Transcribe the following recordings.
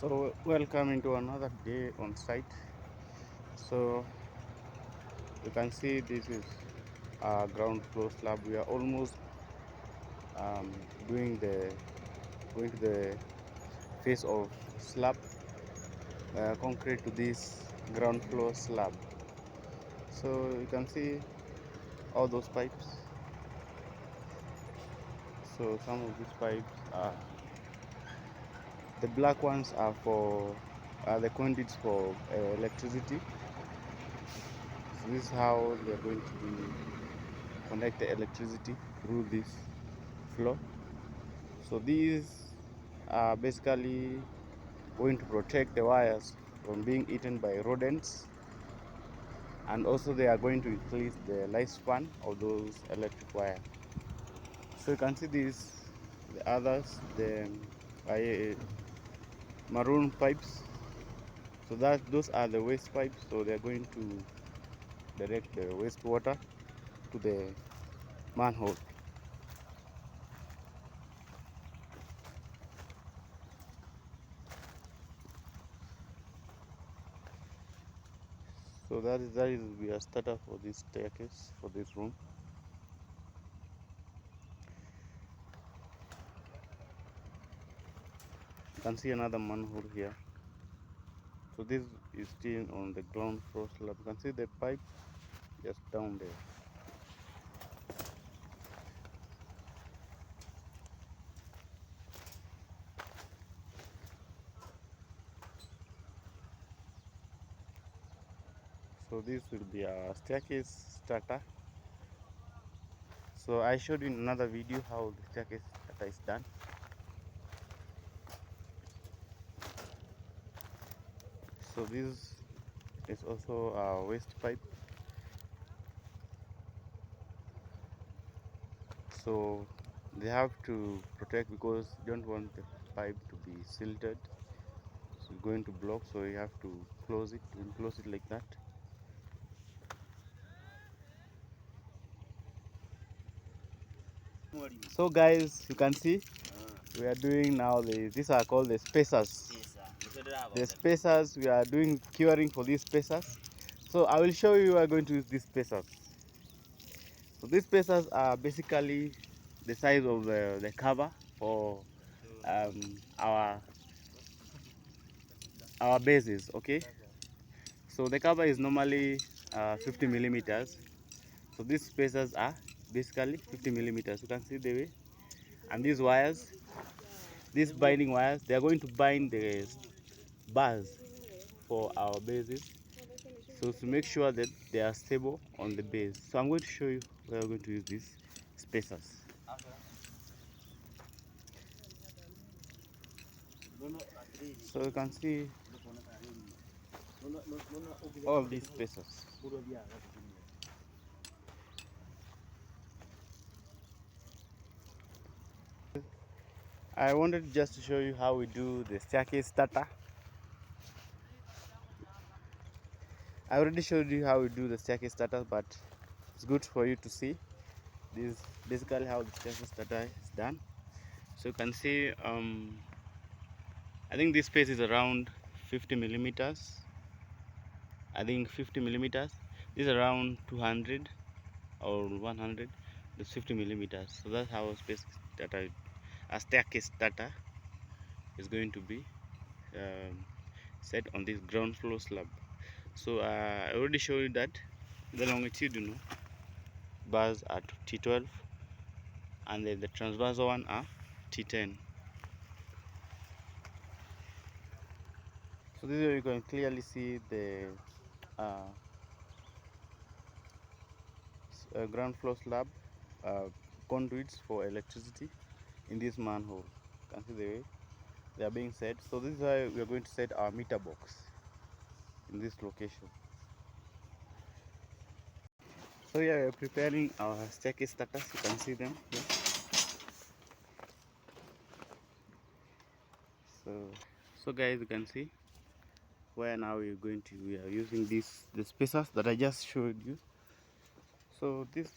So welcome into another day on site. So you can see this is our ground floor slab. We are almost um, doing the going to the face of slab concrete to this ground floor slab. So you can see all those pipes. So some of these pipes are the black ones are for the conduits for electricity. So this is how they are going to be connect the electricity through this floor. So these are basically going to protect the wires from being eaten by rodents, and also they are going to increase the lifespan of those electric wires. So you can see these, the others, the maroon pipes. So that those are the waste pipes. So they are going to direct the wastewater to the manhole. So that is we are starter for this staircase for this room. You can see another manhole here. So this is still on the ground floor slab. You can see the pipe just down there. So this will be a staircase starter. So I showed you in another video how the staircase starter is done. So this is also a waste pipe. So they have to protect because you don't want the pipe to be silted. So it's going to block, so you have to close it. You close it like that. So guys, you can see we are doing now these are called the spacers. The spacers, we are doing curing for these spacers. So I will show you, we are going to use these spacers. So these spacers are basically the size of the cover for our bases. Okay, so the cover is normally 50 millimeters. So these spacers are basically 50 millimeters. You can see the way, and these wires, these binding wires, they are going to bind the bars for our bases, so to make sure that they are stable on the base. So I'm going to show you where we're going to use these spacers. So you can see all these spacers. I wanted just to show you how we do the staircase starter. I already showed you how we do the staircase starter, but it's good for you to see. This is basically how the staircase starter is done. So you can see, I think this space is around 50 millimeters. I think 50 millimeters. This is around 200 or 100. That's 50 millimeters. So that's how a staircase starter is going to be set on this ground floor slab. So I already showed you that the longitudinal bars are T12, and then the transversal one are T10. So this is where you can clearly see the uh, ground floor slab uh, conduits for electricity in this manhole. You can see the way they are being set. So this is why we are going to set our meter box in this location. So yeah, we are preparing our staircase starters. You can see them here. So guys, you can see where now we are using the spacers that I just showed you. So this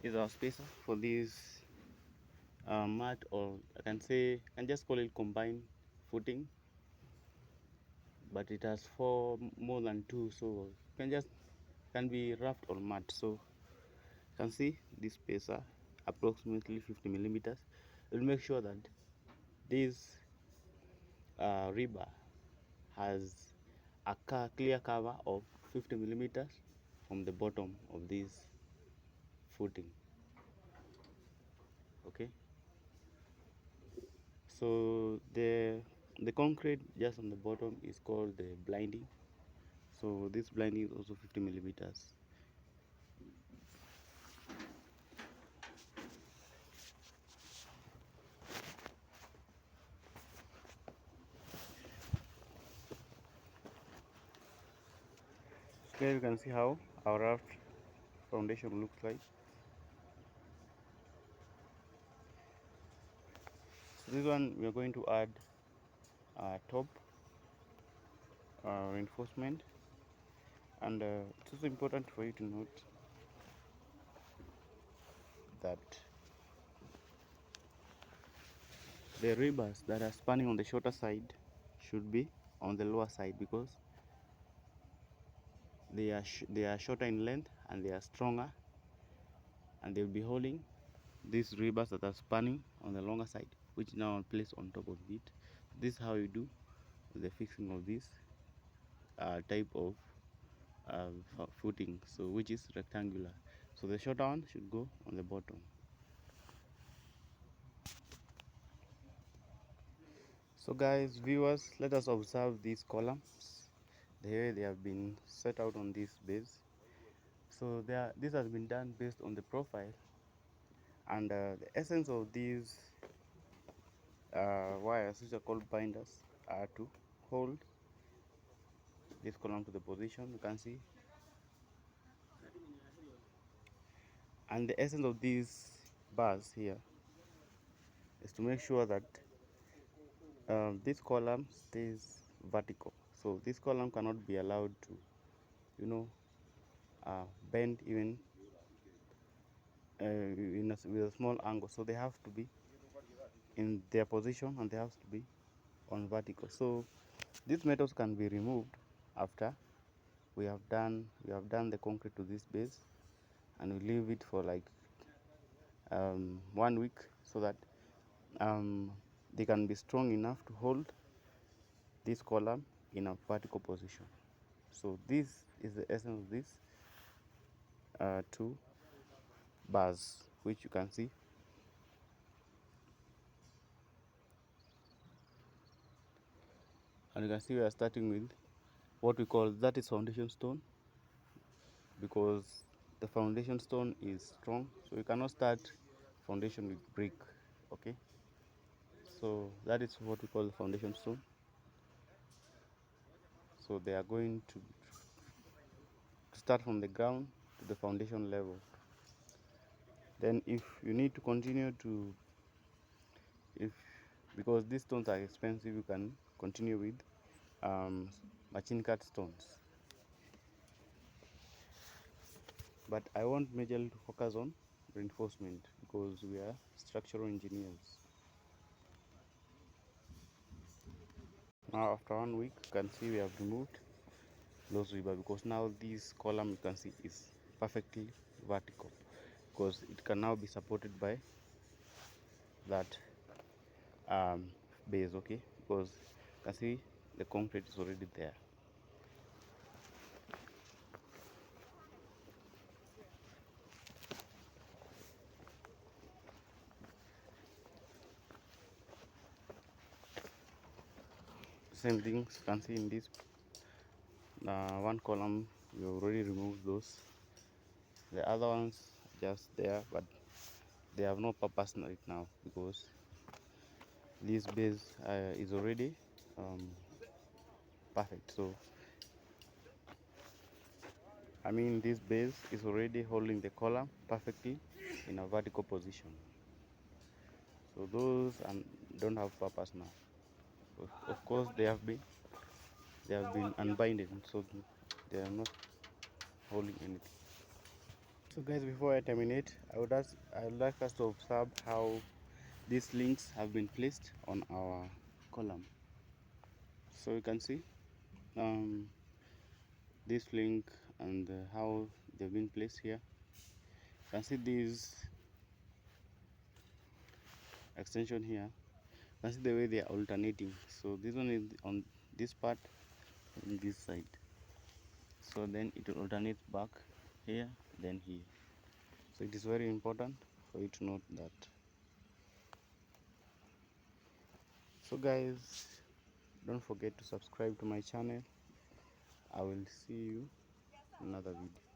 is our spacer for this mat, or I can just call it combined footing. but it has more than two, so can be roughed or mud. So you can see this spacer approximately 50 millimeters. We'll make sure that this rebar has a clear cover of 50 millimeters from the bottom of this footing. Okay, so the concrete just on the bottom is called the blinding. So this blinding is also 50 millimeters. Here you can see how our raft foundation looks like. So this one we are going to add top reinforcement, and it's also important for you to note that the rebars that are spanning on the shorter side should be on the lower side, because they are shorter in length and they are stronger, and they'll be holding these rebars that are spanning on the longer side, which now are placed on top of it. This is how you do the fixing of this type of footing, so which is rectangular. So the shorter one should go on the bottom. So guys, viewers, let us observe these columns, the way they have been set out on this base. So this has been done based on the profile, and the essence of these wires, which are called binders, are to hold this column to the position you can see. And the essence of these bars here is to make sure that this column stays vertical. So this column cannot be allowed to, you know, bend even with a small angle. So they have to be in their position, and they have to be on vertical. So these metals can be removed after we have done the concrete to this base, and we leave it for like 1 week, so that they can be strong enough to hold this column in a vertical position. So this is the essence of these two bars, which you can see. And you can see we are starting with what we call that is foundation stone, because the foundation stone is strong, so you cannot start foundation with brick. Okay, so that is what we call the foundation stone. So they are going to start from the ground to the foundation level. Then if you need to continue to, if because these stones are expensive, you can continue with machine cut stones. But I want majorly to focus on reinforcement, because we are structural engineers. Now after 1 week, you can see we have removed those rebar, because now this column you can see is perfectly vertical, because it can now be supported by that base. Okay, because you can see the concrete is already there. Same things you can see in this one column. We already removed those. The other ones just there, but they have no purpose right now, because this base is already perfect. So I mean, this base is already holding the column perfectly in a vertical position. So those don't have purpose now. Of course, they have been unbinded, so they are not holding anything. So guys, before I terminate, I would like us to observe how these links have been placed on our column. So you can see this link and how they've been placed here. You can see these extension here. You can see the way they are alternating. So this one is on this part and this side. So then it will alternate back here, then here. So it is very important for you to note that. So guys, don't forget to subscribe to my channel. I will see you in another video.